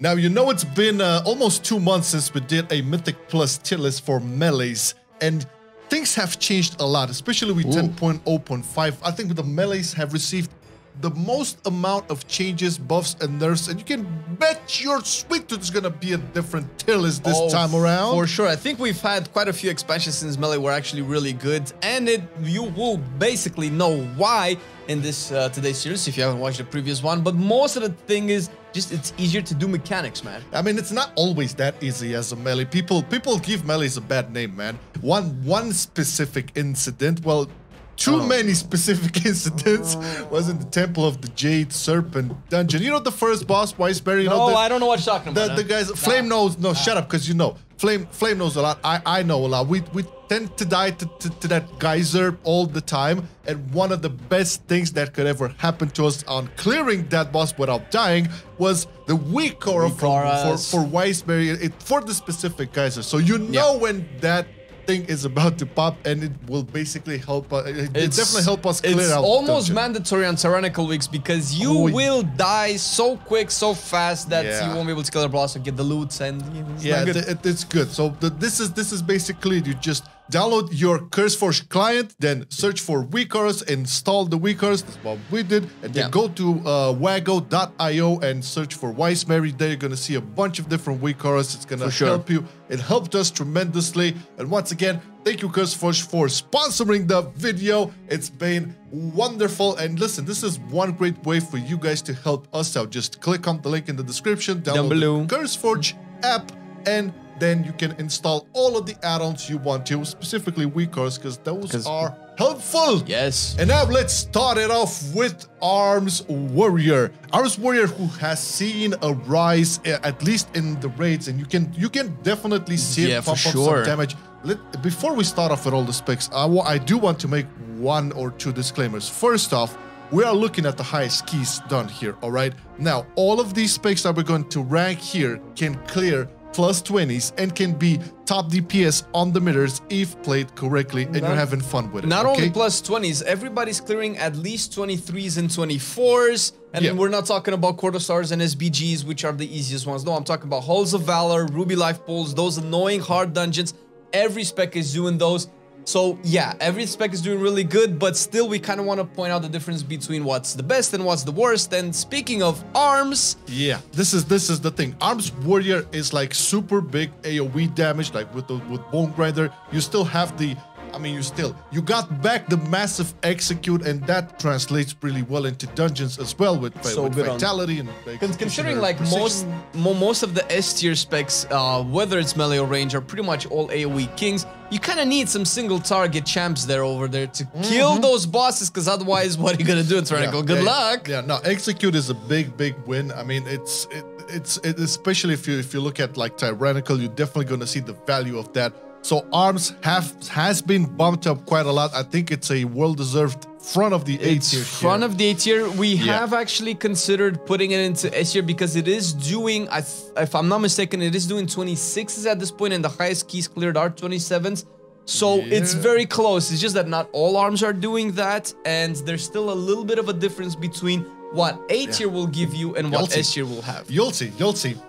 Now, you know it's been almost 2 months since we did a Mythic Plus tier list for melees, and things have changed a lot, especially with 10.0.5. I think the melees have received the most amount of changes, buffs, and nerfs, and you can bet your sweet tooth is gonna be a different tier list this time around. For sure. I think we've had quite a few expansions since melee were actually really good, and you will basically know why in this today's series if you haven't watched the previous one. But most of the thing is just it's easier to do mechanics, man. I mean, it's not always that easy as a melee. People give melees a bad name, man. One specific incident, well, too many specific incidents was in the Temple of the Jade Serpent dungeon. You know the first boss, Wiseberry? You know, I don't know what you're talking about. The guys, Flame knows. No, shut up, because you know. Flame knows a lot. I know a lot. We tend to die to that geyser all the time. And one of the best things that could ever happen to us on clearing that boss without dying was the weak aura for Wiseberry for the specific geyser. So you know when that thing is about to pop, and it will basically help us. It definitely help us clear out. It's almost mandatory on tyrannical weeks because you will die so quick, so fast that you won't be able to kill the boss or get the loot, and it's good. So this is basically you just download your CurseForge client, then search for weak auras, install the weak auras. That's what we did, and then go to wago.io and search for Wiseberry. There you're gonna see a bunch of different weak auras. It's gonna help you. It helped us tremendously. And once again, thank you, CurseForge, for sponsoring the video. It's been wonderful. And listen, this is one great way for you guys to help us out. Just click on the link in the description, download the CurseForge app, and then you can install all of the add-ons you want to, specifically weak auras, because those are helpful. Yes. And now let's start it off with Arms Warrior. Arms Warrior, who has seen a rise, at least in the raids, and you can definitely see it pump up some damage. Before we start off with all the specs, I do want to make one or two disclaimers. First off, we are looking at the highest keys done here, all right? Now, all of these specs that we're going to rank here can clear plus 20s and can be top DPS on the mirrors if played correctly and you're having fun with it. Not only plus 20s, everybody's clearing at least 23s and 24s. And we're not talking about Quarter Stars and SBGs, which are the easiest ones. No, I'm talking about Halls of Valor, Ruby Life Pools, those annoying hard dungeons. Every spec is doing those. So yeah, every spec is doing really good, but still we kind of want to point out the difference between what's the best and what's the worst. And speaking of arms, this is the thing. Arms Warrior is like super big AoE damage, like with Bone Grinder. You still have the, I mean, you got back the massive execute, and that translates really well into dungeons as well with vitality and considering like most of the S tier specs, whether it's melee or range, are pretty much all AoE kings. You kind of need some single target champs over there to kill those bosses, because otherwise, what are you gonna do? It's Tyrannical. Good luck. Yeah, no, execute is a big win. I mean, it's especially if you look at like Tyrannical, you're definitely gonna see the value of that. So Arms has been bumped up quite a lot. I think it's a well-deserved front of the A tier. Front of the A tier. We have actually considered putting it into S tier because it is doing, if I'm not mistaken, it is doing 26s at this point, and the highest keys cleared are 27s. So it's very close. It's just that not all arms are doing that, and there's still a little bit of a difference between what A tier will give you and what S tier will have. You'll see.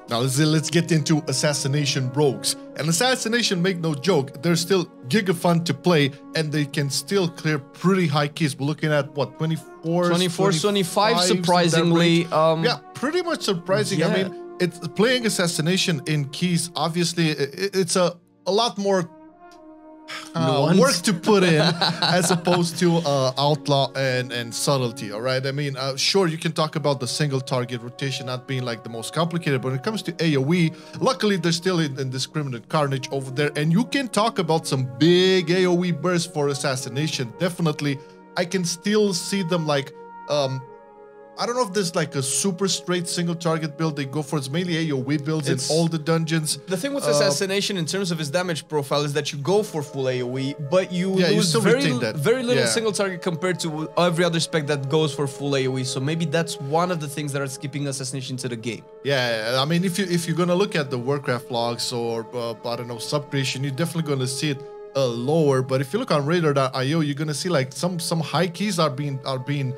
Now let's get into Assassination Rogues. And Assassination, make no joke, they're still giga fun to play, and they can still clear pretty high keys. We're looking at what, 24, 25 surprisingly. Yeah, pretty much surprising. I mean, it's playing Assassination in keys. Obviously, it's a lot more work to put in as opposed to Outlaw and Subtlety, all right? I mean, sure, you can talk about the single target rotation not being like the most complicated, but when it comes to AoE, luckily there's still indiscriminate carnage over there, and you can talk about some big AoE bursts for Assassination. Definitely, I can still see them like, I don't know if there's like a super straight single target build they go for. It's mainly AoE builds in all the dungeons. The thing with Assassination in terms of its damage profile is that you go for full AoE, but you lose very little single target compared to every other spec that goes for full AoE. So maybe that's one of the things that are skipping Assassination to the game. Yeah, I mean, if you're gonna look at the Warcraft logs or I don't know, subcreation, you're definitely gonna see it lower. But if you look on radar.io, you're gonna see like some high keys are being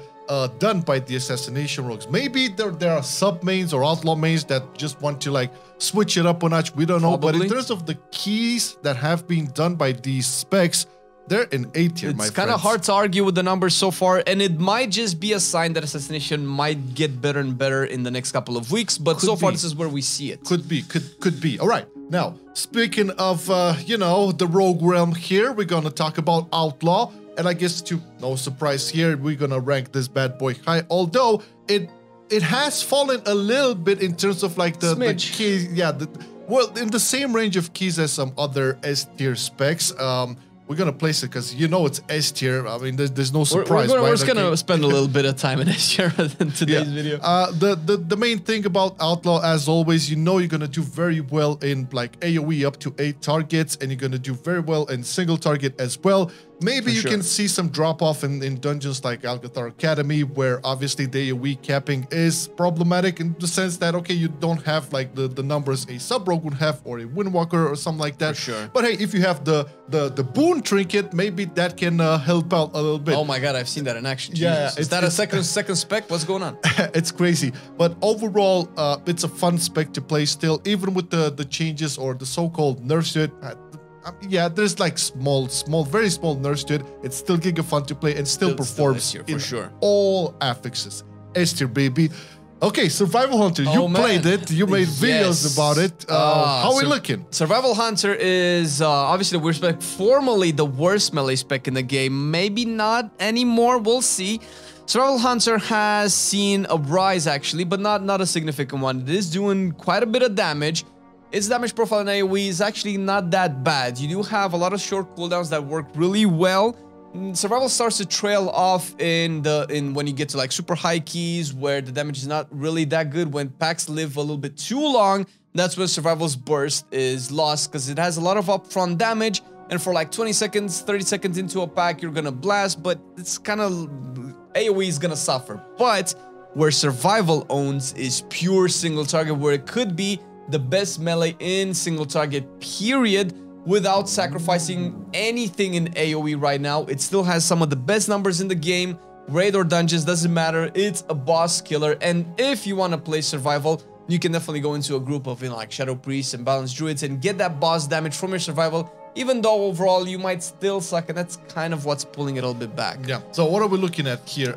done by the Assassination Rogues. Maybe there are sub mains or outlaw mains that just want to like switch it up a notch. We don't know. But in terms of the keys that have been done by these specs, they're in A tier, my friends. It's kind of hard to argue with the numbers so far, and it might just be a sign that Assassination might get better and better in the next couple of weeks, but so far this is where we see it. Could be. All right. Now, speaking of, you know, the rogue realm here, we're going to talk about Outlaw. And I guess to no surprise here, we're going to rank this bad boy high, although it has fallen a little bit in terms of like the keys. Yeah, well, in the same range of keys as some other S tier specs. We're gonna place it because you know it's S tier. I mean, there's no surprise. We're just gonna spend a little bit of time in S tier than today's video. The main thing about Outlaw, as always, you know you're gonna do very well in like AoE up to 8 targets, and you're gonna do very well in single target as well. Maybe you can see some drop off in dungeons like Algathar Academy, where obviously the AoE capping is problematic in the sense that, okay, you don't have like the numbers a sub rogue would have or a Windwalker or something like that. But hey, if you have the boon trinket, maybe that can help out a little bit. Oh my god, I've seen that in action. Yeah, is that a second spec? What's going on? It's crazy. But overall, it's a fun spec to play still, even with the changes or the so-called nerfs to it. Yeah, there's like very small nerfs to it. It's still giga fun to play and still performs in all affixes. S tier, baby. Okay, Survival Hunter, you played it. You made videos about it. How are we looking? Survival Hunter is obviously we're formally the worst melee spec in the game. Maybe not anymore. We'll see. Survival Hunter has seen a rise actually, but not a significant one. It is doing quite a bit of damage. Its damage profile in AoE is actually not that bad. You do have a lot of short cooldowns that work really well. Survival starts to trail off in when you get to like super high keys, where the damage is not really that good. When packs live a little bit too long, that's when Survival's burst is lost, because it has a lot of upfront damage, and for like 20 seconds, 30 seconds into a pack, you're gonna blast, but it's kind of AoE is gonna suffer. But where Survival owns is pure single target, where it could be the best melee in single target period without sacrificing anything in AoE right now. It still has some of the best numbers in the game. Raid or dungeons, doesn't matter. It's a boss killer. And if you want to play Survival, you can definitely go into a group of like Shadow Priests and Balanced Druids and get that boss damage from your Survival, even though overall you might still suck, and that's kind of what's pulling it a little bit back. Yeah, so what are we looking at here?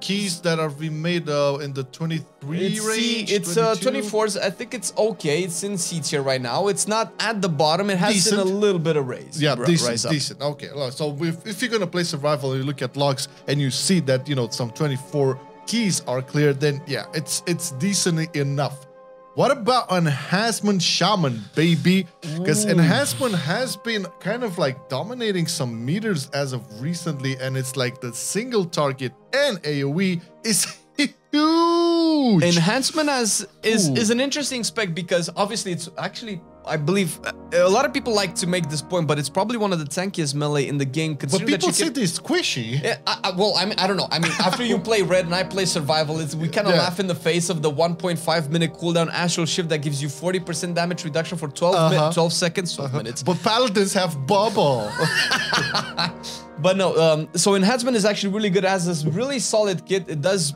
Keys that are being made in the 23 range? It's 24s. I think it's okay. It's in C tier right now. It's not at the bottom. It has seen a little bit of raise. Yeah, decent. Okay, so if you're gonna play Survival and you look at logs and you see that, you know, some 24 keys are clear, then yeah, it's decent enough. What about Enhancement Shaman, baby? Because Enhancement has been kind of like dominating some meters as of recently, and it's like the single target and AoE is huge. Enhancement is an interesting spec, because obviously it's actually, I believe, a lot of people like to make this point, but it's probably one of the tankiest melee in the game. But people say they're squishy. Yeah, well, I mean, I don't know. I mean, after you play Red and I play Survival, we kind of laugh in the face of the 1.5 minute cooldown Astral Shift that gives you 40% damage reduction for 12 seconds, 12 minutes. But Paladins have bubble. But no, so Enhancement is actually really good. It has this really solid kit. It does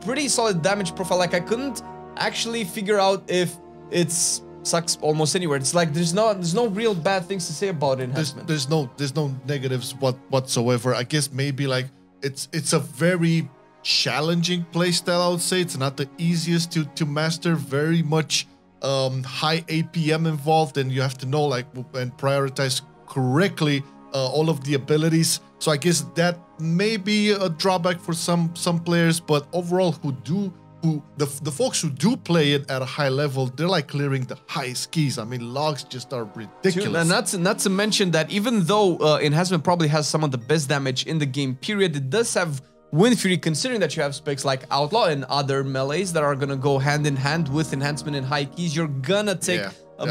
pretty solid damage profile. Like, I couldn't actually figure out if it's sucks almost anywhere. It's like there's no real bad things to say about Enhancement. There's no negatives whatsoever. I guess maybe like it's a very challenging playstyle, I would say. It's not the easiest to master. Very much high APM involved, and you have to know like and prioritize correctly all of the abilities. So I guess that may be a drawback for some players, but overall the folks who do play it at a high level, they're like clearing the highest keys. I mean, logs just are ridiculous. And not to mention that even though Enhancement probably has some of the best damage in the game period, it does have Wind Fury, considering that you have specs like Outlaw and other melees that are gonna go hand in hand with Enhancement and high keys. You're gonna take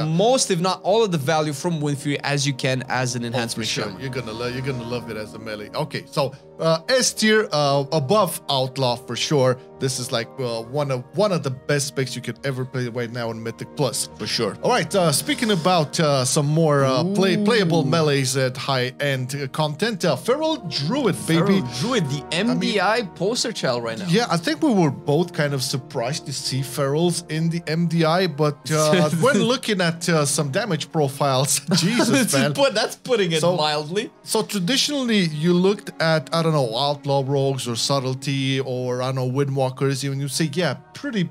most, if not all, of the value from Wind Fury as you can as an Enhancement Shaman. You're gonna love it as a melee. Okay, so S tier, above Outlaw for sure. This is like one of the best specs you could ever play right now in Mythic Plus. For sure. All right, speaking about some more playable melees at high-end content, Feral Druid, baby. Feral Druid, the MDI poster child right now. Yeah, I think we were both kind of surprised to see Ferals in the MDI, but when looking at some damage profiles, Jesus, man. That's putting it mildly. So traditionally, you looked at, I don't know, Outlaw Rogues or Subtlety or, I don't know, Windwalkers, and you say, yeah, pretty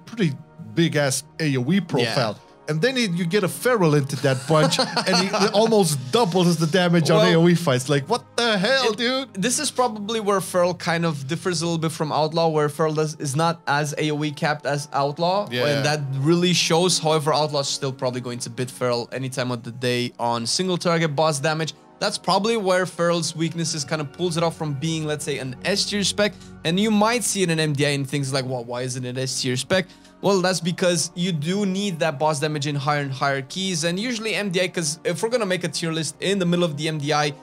big-ass AoE profile. Yeah. And then you get a Feral into that bunch, and he almost doubles the damage on AoE fights. Like, what the hell, dude? This is probably where Feral kind of differs a little bit from Outlaw, where Feral is not as AoE capped as Outlaw. Yeah. And that really shows. However, Outlaw is still probably going to bit Feral any time of the day on single target boss damage. That's probably where Feral's weaknesses kind of pulls it off from being, let's say, an S tier spec. And you might see it in MDI and things like, well, why isn't it S tier spec? Well, that's because you do need that boss damage in higher and higher keys. And usually MDI, because if we're going to make a tier list in the middle of the MDI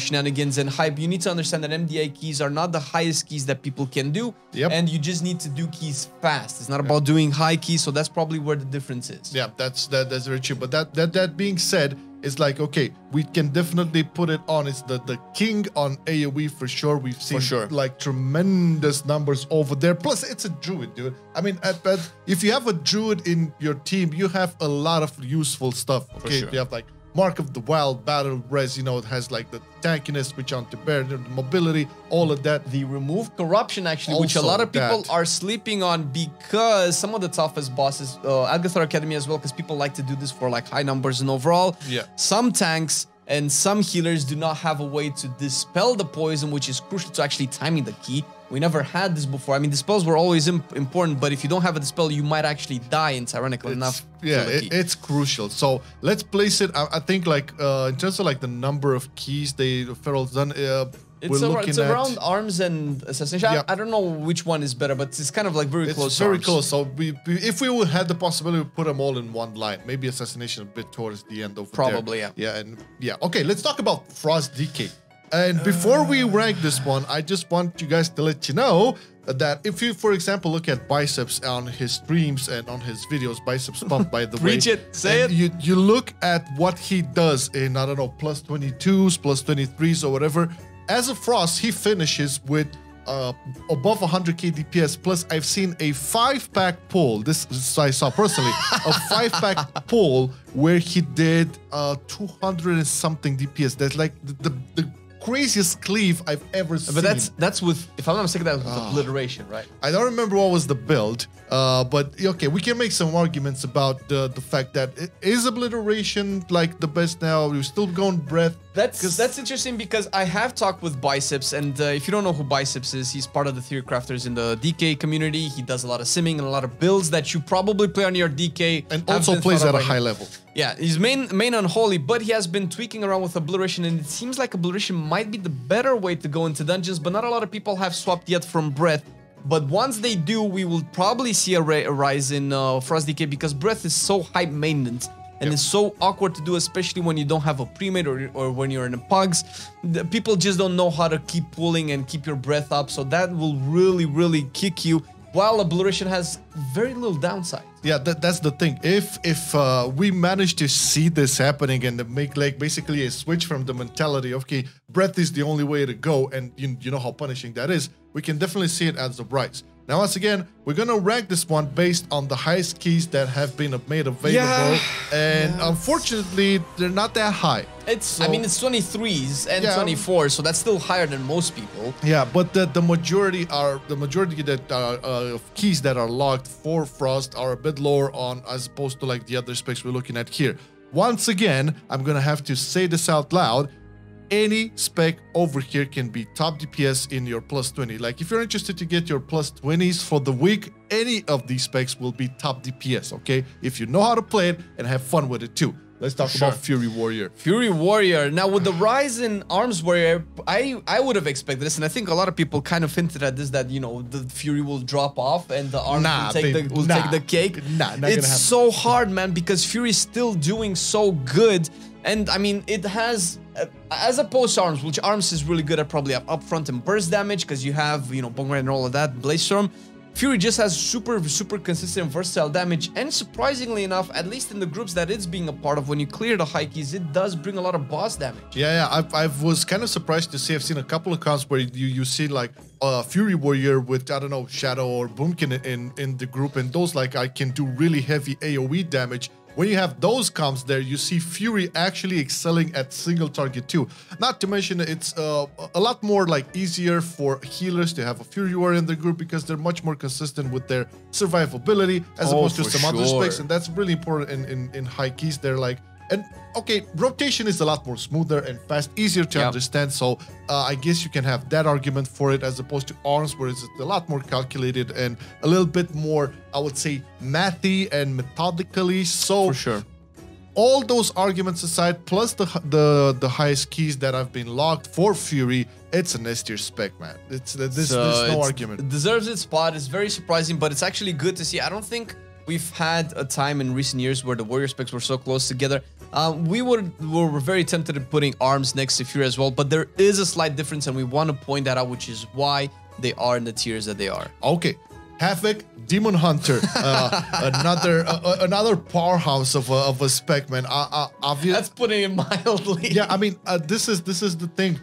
shenanigans and hype, you need to understand that MDI keys are not the highest keys that people can do. Yep. And you just need to do keys fast. It's not about doing high keys. So that's probably where the difference is. Yeah, that's very true. But that being said, it's like, okay, we can definitely put it on. It's the king on AoE for sure. We've seen like tremendous numbers over there. Plus, it's a Druid, dude. I mean, if you have a Druid in your team, you have a lot of useful stuff. Okay, you have like Mark of the Wild, Battle Res, you know, it has like the tankiness, which on to bear, the mobility, all of that. The remove corruption, actually, also, which a lot of people are sleeping on because some of the toughest bosses, Algathar Academy as well, because people like to do this for like high numbers and overall. Yeah. Some tanks and some healers do not have a way to dispel the poison, which is crucial to actually timing the key. We never had this before. I mean, dispels were always important, but if you don't have a dispel, you might actually die in tyrannical enough. Yeah, it's crucial. So let's place it. I think like in terms of like the number of keys Feral's done. It's around arms and assassination. Yeah. I don't know which one is better, but it's kind of like very close. It's very close. So if we would have the possibility to put them all in one line, maybe assassination a bit towards the end over Probably, there. Yeah. Okay, let's talk about Frost DK. And before we rank this one, I just want you guys to let you know that if you, for example, look at Biceps on his streams and on his videos, Biceps Pump, by the way. Preach it, say it. You look at what he does in, I don't know, plus 22s, plus 23s or whatever. As a Frost, he finishes with above 100k DPS. Plus, I've seen a 5-pack pull. This I saw personally. A 5-pack pull where he did 200 and something DPS. That's like the craziest cleave I've ever seen. But that's with, if I'm not mistaken, that was with obliteration, right? I don't remember what was the build, but okay, we can make some arguments about the fact that is obliteration like the best now. We're still going breath. That's interesting because I have talked with Biceps, and if you don't know who Biceps is, he's part of the Theory Crafters in the DK community. He does a lot of simming and a lot of builds that you probably play on your DK. And also plays at a high level. Yeah, he's main Unholy, but he has been tweaking around with Obliteration, and it seems like Obliteration might be the better way to go into dungeons, but not a lot of people have swapped yet from Breath. But once they do, we will probably see a rise in Frost DK because Breath is so high maintenance. And it's so awkward to do, especially when you don't have a pre-made or when you're in a pugs. People just don't know how to keep pulling and keep your breath up. So that will really, really kick you. While Obliteration has very little downside. Yeah, that's the thing. If we manage to see this happening and make like basically a switch from the mentality of, okay, breath is the only way to go, and you know how punishing that is, we can definitely see it as a rise. Now, once again, we're going to rank this one based on the highest keys that have been made available. And unfortunately, they're not that high. I mean, it's 23s and 24s, so that's still higher than most people. Yeah, but the majority that of keys that are locked for Frost are a bit lower on as opposed to like the other specs we're looking at here. Once again, I'm going to have to say this out loud. Any spec over here can be top DPS in your plus 20. Like if you're interested to get your plus 20s for the week, any of these specs will be top DPS, okay? If you know how to play it and have fun with it too. Let's talk about Fury Warrior. Fury Warrior. Now, with the rise in Arms Warrior, I would have expected this, and I think a lot of people kind of hinted at this, that, you know, the Fury will drop off and the Arms will take the cake. It's so hard, man, because Fury is still doing so good. And I mean, it has as opposed to arms, which arms is really good at probably upfront and burst damage because you have, you know, Bone Grind and all of that, Blaze Storm. Fury just has super consistent and versatile damage, and surprisingly enough, at least in the groups that it's being a part of, when you clear the high keys, it does bring a lot of boss damage. Yeah, I was kind of surprised to see. I've seen a couple of accounts where you see like Fury Warrior with, I don't know, Shadow or Boomkin in the group, and those like I can do really heavy AoE damage. When you have those comps there, you see Fury actually excelling at single target too. Not to mention it's a lot more like easier for healers to have a Fury Warrior in the group because they're much more consistent with their survivability as opposed to some other specs, and that's really important in high keys. They're like, and okay, rotation is a lot more smoother and fast, easier to understand. So I guess you can have that argument for it as opposed to arms, where it's a lot more calculated and a little bit more, I would say, mathy and methodically. So for sure, all those arguments aside, plus the highest keys that have been locked for Fury, it's an S tier spec, man. There's no argument. It deserves its spot. It's very surprising, but it's actually good to see. I don't think we've had a time in recent years where the warrior specs were so close together. We were very tempted in putting arms next to Fury as well, but there is a slight difference, and we want to point that out, which is why they are in the tiers that they are. Okay, Havoc Demon Hunter, another powerhouse of a spec, man. That's putting it mildly. Yeah, I mean, this is the thing.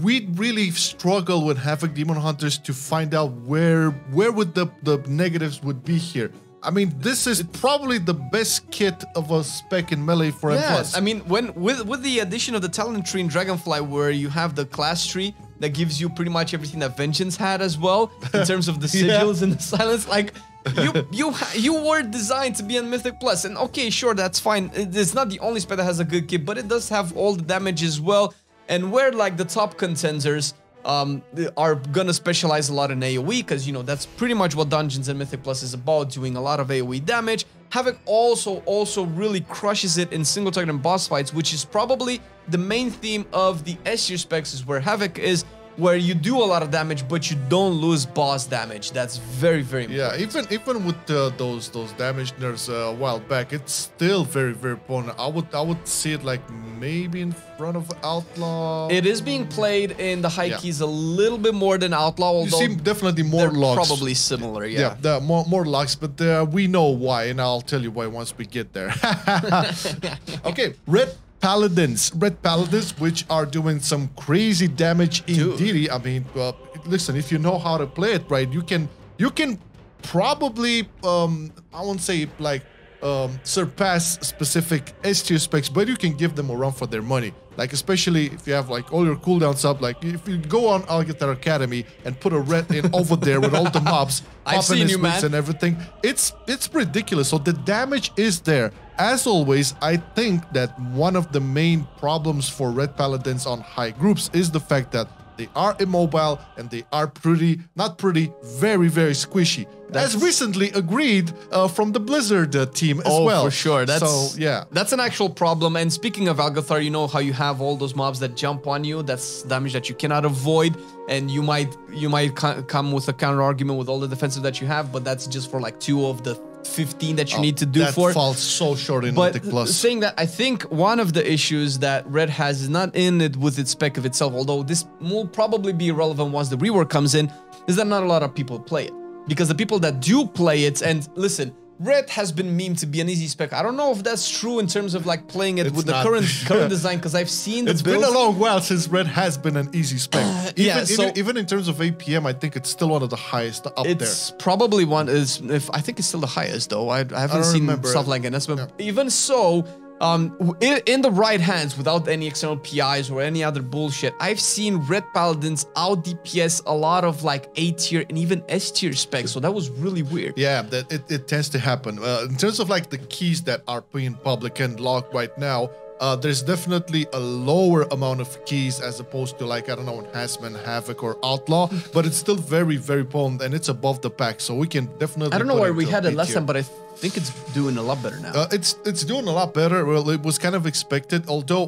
We really struggle with Havoc Demon Hunters to find out where would the negatives would be here. I mean, this is probably the best kit of a spec in Melee for M+. I mean, with the addition of the talent tree in Dragonflight, where you have the class tree that gives you pretty much everything that Vengeance had as well, in terms of the sigils and the silence, like you were designed to be in Mythic Plus, and okay, sure, that's fine. It's not the only spec that has a good kit, but it does have all the damage as well. And where like the top contenders are gonna specialize a lot in AoE, because you know that's pretty much what Dungeons and Mythic Plus is about, doing a lot of AoE damage. Havoc also really crushes it in single target and boss fights, which is probably the main theme of the S tier specs, is where Havoc is, where you do a lot of damage, but you don't lose boss damage. That's very important. Yeah, even with those damage nerfs a while back, it's still very important. I would see it like maybe in front of Outlaw. It is being played in the high keys a little bit more than Outlaw, although you see definitely more logs. Probably similar, more logs, but we know why, and I'll tell you why once we get there. Okay, Red Paladins, which are doing some crazy damage indeed. I mean, listen, if you know how to play it right, you can probably I won't say like surpass specific S tier specs, but you can give them a run for their money. Like especially if you have like all your cooldowns up, like if you go on Algatar Academy and put a red in over there with all the mobs, popping his wings and everything, it's ridiculous. So the damage is there. As always, I think that one of the main problems for Red Paladins on high groups is the fact that they are immobile and they are very squishy. As recently agreed from the Blizzard team as well. Oh, for sure. That's an actual problem. And speaking of Algathar, you know how you have all those mobs that jump on you. That's damage that you cannot avoid, and you might come with a counter argument with all the defensive that you have, but that's just for like 2 of the 15 that you need to do for. That falls so short in Mythic Plus. Saying that, I think one of the issues that Red has is not in it with its spec of itself, although this will probably be irrelevant once the rework comes in, is that not a lot of people play it. Because the people that do play it, and listen, Red has been memed to be an easy spec. I don't know if that's true in terms of like playing it with the current design, because I've seen the It's been a long while since Red has been an easy spec. Even in terms of APM, I think it's still one of the highest up there. It's probably one I think it's still the highest though. I haven't seen stuff like it. But even so, in the right hands, without any external PIs or any other bullshit, I've seen Red Paladins out DPS a lot of like A tier and even S tier specs, so that was really weird. Yeah, it tends to happen. In terms of like the keys that are being public and locked right now, there's definitely a lower amount of keys as opposed to like, I don't know, Enhancement, Havoc, or Outlaw, but it's still very potent and it's above the pack, so we can definitely. I don't know where we had it last time, but I think it's doing a lot better now. It's doing a lot better. Well, it was kind of expected, although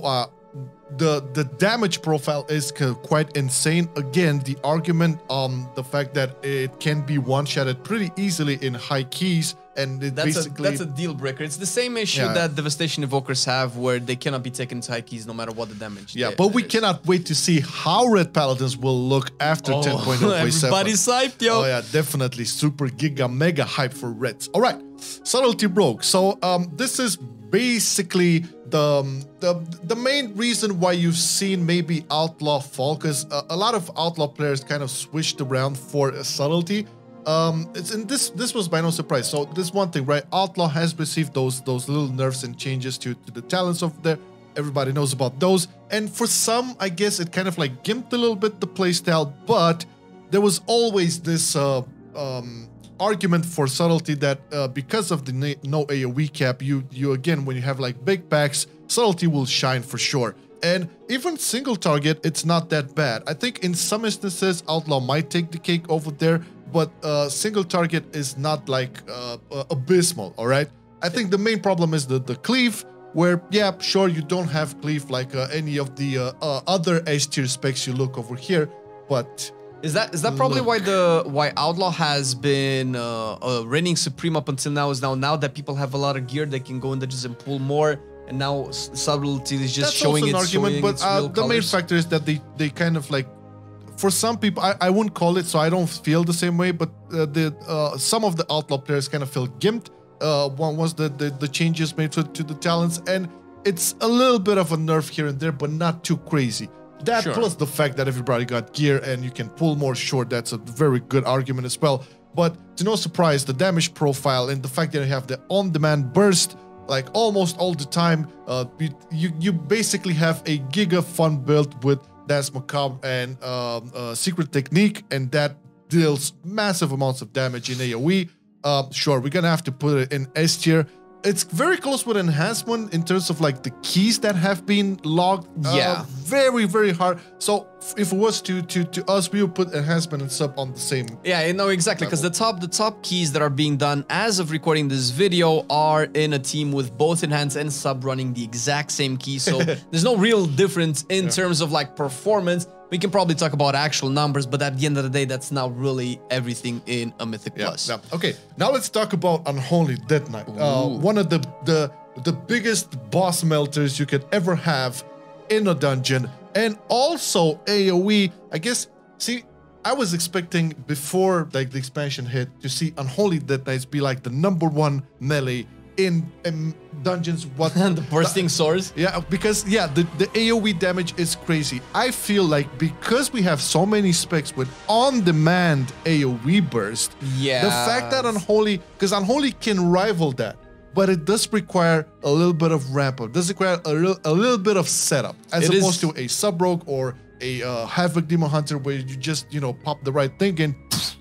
the damage profile is quite insane. Again, the argument on the fact that it can be one-shotted pretty easily in high keys and it that's basically... that's a deal breaker. It's the same issue that Devastation Evokers have, where they cannot be taken to high keys no matter what the damage. Yeah, but we cannot wait to see how Red Paladins will look after 10.0. Everybody's hyped, yo. Oh yeah, definitely super giga mega hype for Reds. All right, Subtlety Rogue. So this is basically the main reason why you've seen maybe Outlaw fall, because a lot of Outlaw players kind of switched around for Subtlety. This was by no surprise. So this one thing, right? Outlaw has received those little nerfs and changes to the talents over there. Everybody knows about those. And for some, I guess it kind of like gimped a little bit the playstyle, but there was always this argument for Subtlety that because of the no AoE cap, you again, when you have like big packs, Subtlety will shine for sure. And even single target, it's not that bad. I think in some instances, Outlaw might take the cake over there, but single target is not like abysmal, all right? I think the main problem is the cleave, where, yeah, sure, you don't have cleave like any of the other S tier specs you look over here, but... Is that probably why Outlaw has been reigning supreme up until now? Is now that people have a lot of gear, they can go in dungeons and pull more, and now Subtlety is just showing its argument, but the main factor is that they kind of like, for some people, I wouldn't call it, so I don't feel the same way, but some of the Outlaw players kind of feel gimped once the changes made to the talents, and it's a little bit of a nerf here and there, but not too crazy. That plus the fact that everybody got gear and you can pull more short, that's a very good argument as well. But to no surprise, the damage profile and the fact that you have the on-demand burst like almost all the time, you basically have a giga fun build with Dance Macabre and Secret Technique, and that deals massive amounts of damage in AoE. Sure, we're gonna have to put it in S tier. It's very close with Enhancement in terms of like the keys that have been logged. Yeah. Very, very hard. So if it was to us, we would put Enhancement and Sub on the same. Yeah, no, exactly. Because the top keys that are being done as of recording this video are in a team with both Enhance and Sub running the exact same key. So there's no real difference in terms of like performance. We can probably talk about actual numbers, but at the end of the day, that's not really everything in a Mythic Plus. Yeah. Okay, now let's talk about Unholy Death Knight. One of the biggest boss melters you could ever have in a dungeon, and also AoE. I guess, see, I was expecting before like the expansion hit to see Unholy Death Knights be like the #1 melee in dungeons. What the bursting swords? Yeah, because the AoE damage is crazy. I feel like because we have so many specs with on-demand AoE burst, the fact that Unholy, because Unholy can rival that, but it does require a little bit of ramp up. It does require a little bit of setup, as opposed to a Sub Rogue or a Havoc Demon Hunter, where you just pop the right thing and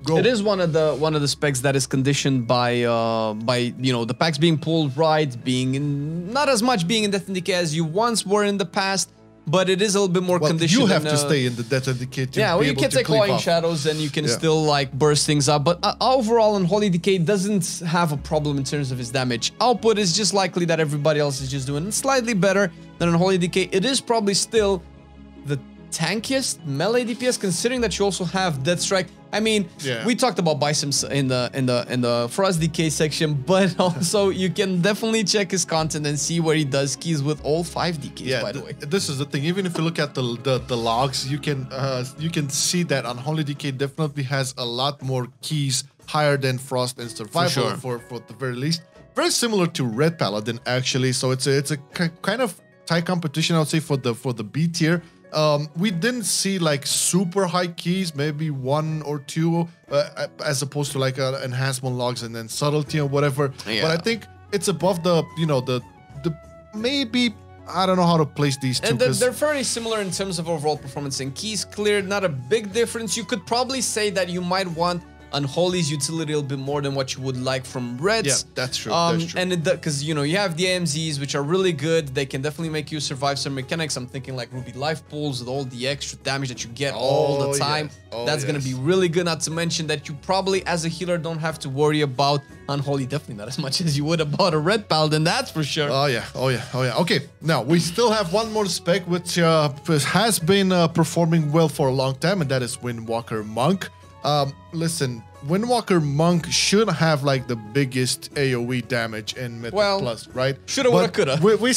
go. It is one of the specs that is conditioned by the packs being pulled right, being not as much being in Death and Decay as you once were in the past, but it is a little bit more conditioned. You have to stay in the Death and Decay to well, you can take Clawing Shadows and you can still like burst things up, but overall Unholy DK doesn't have a problem in terms of his damage output. It's just likely that everybody else is just doing slightly better than Unholy DK. It is probably still the tankiest melee DPS, considering that you also have Death Strike. I mean, we talked about Biceps in the Frost DK section, but also you can definitely check his content and see where he does keys with all 5 DKs. By the way, this is the thing. Even if you look at the logs, you can see that Unholy DK definitely has a lot more keys higher than Frost and Survival for the very least. Very similar to Red Paladin actually. So it's a kind of tight competition, I would say, for the B tier. We didn't see like super high keys, maybe 1 or 2, as opposed to like enhancement logs and then subtlety or whatever. But I think it's above the maybe, I don't know how to place these two. And they're very similar in terms of overall performance and keys cleared. Not a big difference. You could probably say that you might want Unholy's utility a little bit more than what you would like from Reds. Yeah, that's true. That's true. And because you have the AMZs, which are really good. They can definitely make you survive some mechanics. I'm thinking like Ruby Life Pulls with all the extra damage that you get all the time. That's gonna be really good. Not to mention that you probably, as a healer, don't have to worry about Unholy. Definitely not as much as you would about a Red Paladin. That's for sure. Oh yeah. Okay, now we still have one more spec which has been performing well for a long time, and that is Windwalker Monk. Listen, Windwalker Monk should have like the biggest AoE damage in Mythic Plus, right? Shoulda, woulda, coulda. But we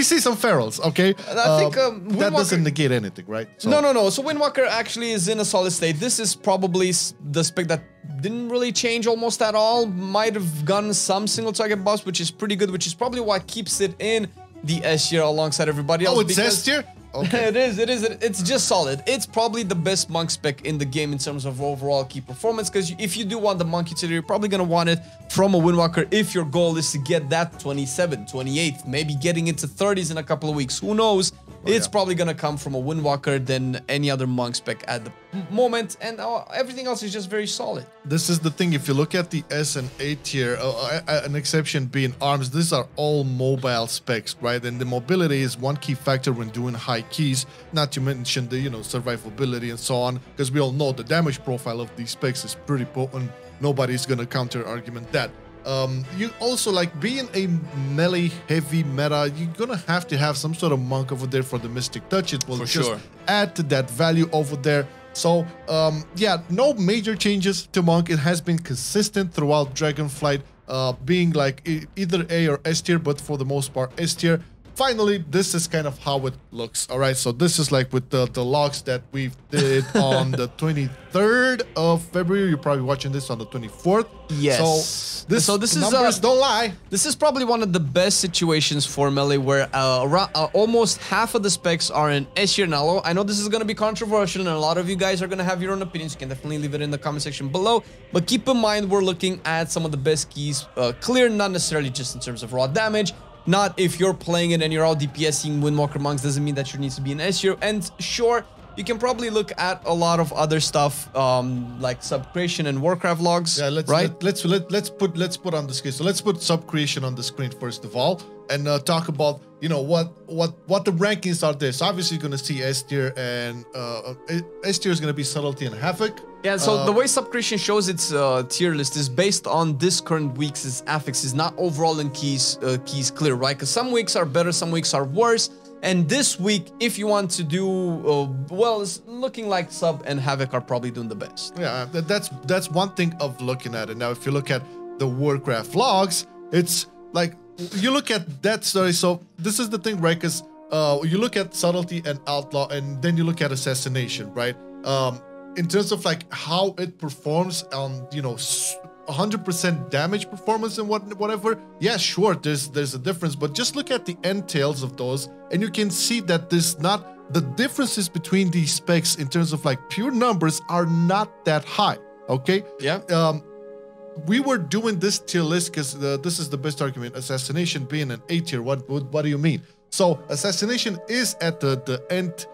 see some ferals, okay? I think that doesn't negate anything, right? So. No. So Windwalker actually is in a solid state. This is probably the spec that didn't really change almost at all. Might have gotten some single target buffs, which is pretty good, which is probably what keeps it in the S tier alongside everybody else. Oh, it's S tier? Okay. It is. It's just solid. It's probably the best monk spec in the game in terms of overall key performance, because if you do want the monk utility, you're probably going to want it from a Windwalker if your goal is to get that 27, 28, maybe getting into 30s in a couple of weeks. Who knows? It's probably going to come from a Windwalker than any other monk spec at the moment, and everything else is just very solid. This is the thing. If you look at the S and A tier, an exception being arms, these are all mobile specs, right? And the mobility is one key factor when doing high keys, not to mention the, survivability and so on, because we all know the damage profile of these specs is pretty potent. Nobody's going to counter argument that. You also, like, being a melee heavy meta, you're gonna have to have some sort of monk over there for the mystic touch. It will just add to that value over there. So yeah, no major changes to monk. It has been consistent throughout Dragonflight, being like either A or S tier, but for the most part S tier. Finally, this is kind of how it looks. All right, so this is like with the logs that we did on the 23rd of February. You're probably watching this on the 24th. Yes. So this numbers don't lie. This is probably one of the best situations for melee, where almost half of the specs are in S tier. Now, I know this is going to be controversial, and a lot of you guys are going to have your own opinions. You can definitely leave it in the comment section below. But keep in mind, we're looking at some of the best keys clear, not necessarily just in terms of raw damage. Not if you're playing it and you're out DPSing Windwalker Monks doesn't mean that you need to be an S tier. And sure, you can probably look at a lot of other stuff like subcreation and warcraft logs. Yeah, let's put on the screen. So let's put subcreation on the screen first of all, and talk about what the rankings are there. So obviously you're gonna see S tier, and S tier is gonna be subtlety and havoc. Yeah, so the way subcreation shows its tier list is based on this current week's affixes, not overall in keys clear, right? Because some weeks are better, some weeks are worse. And this week, if you want to do well, it's looking like Sub and Havoc are probably doing the best. Yeah, that's one thing of looking at it. Now, if you look at the warcraft logs, it's like you look at that story. So this is the thing, right? Because you look at subtlety and outlaw, and then you look at assassination, right? In terms of like how it performs on 100% damage performance and whatever, yeah, sure, there's a difference, but just look at the entails of those, and you can see that there's not the differences between these specs in terms of like pure numbers are not that high. Okay. Yeah. We were doing this tier list because this is the best argument. Assassination being an A tier. What do you mean? So assassination is at the end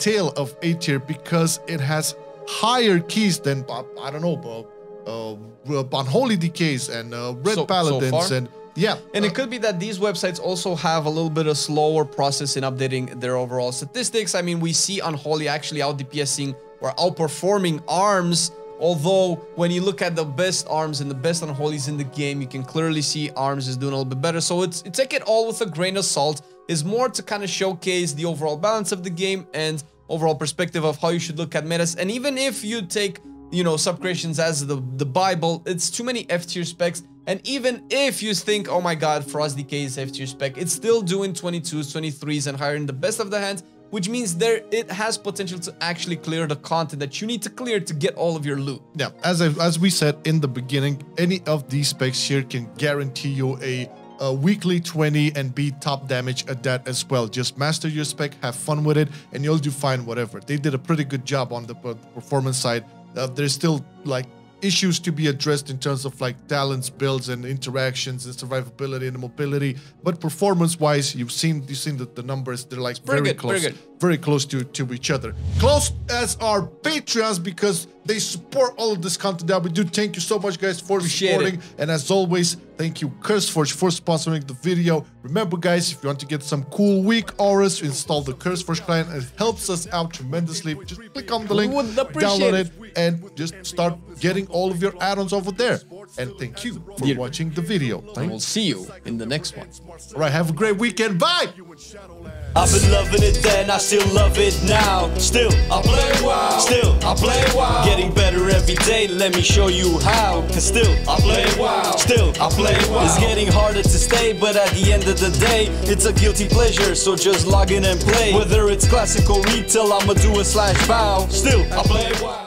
tail of A tier because it has higher keys than I don't know, Unholy DKs and Red Paladins, and yeah. And it could be that these websites also have a little bit of slower process in updating their overall statistics. I mean, we see Unholy actually out DPSing or outperforming arms. Although when you look at the best arms and the best Unholies in the game, you can clearly see arms is doing a little bit better. So take it all with a grain of salt. Is more to kind of showcase the overall balance of the game and overall perspective of how you should look at metas. And even if you take subcreations as the Bible, it's too many F tier specs. And even if you think, oh my god, Frost DK is F tier spec, it's still doing 22s, 23s and higher in the best of the hands, which means it has potential to actually clear the content that you need to clear to get all of your loot. Yeah, as we said in the beginning, any of these specs here can guarantee you a weekly 20 and be top damage at that as well. Just master your spec, have fun with it, and you'll do fine whatever. They did a pretty good job on the performance side. There's still like issues to be addressed in terms of like talents, builds, and interactions, and survivability and mobility. But performance-wise, you've seen the numbers. They're like very close to each other. Close as our Patreons, because they support all of this content that we do. Thank you so much, guys, for supporting. And as always, thank you, CurseForge, for sponsoring the video. Remember, guys, if you want to get some cool weak auras, install the CurseForge client. It helps us out tremendously. Just click on the link, download it, and just start getting all of your add-ons over there. and thank you for watching the video. And we'll see you in the next one. All right, have a great weekend. Bye! I've been loving it then, I still love it now. Still, I play WoW. Still, I play WoW. Getting better every day, let me show you how. Cause still, I play WoW. Still, I play WoW. It's getting harder to stay, but at the end of the day, it's a guilty pleasure, so just log in and play. Whether it's classic or retail, I'ma do a /bow. Still, I play WoW.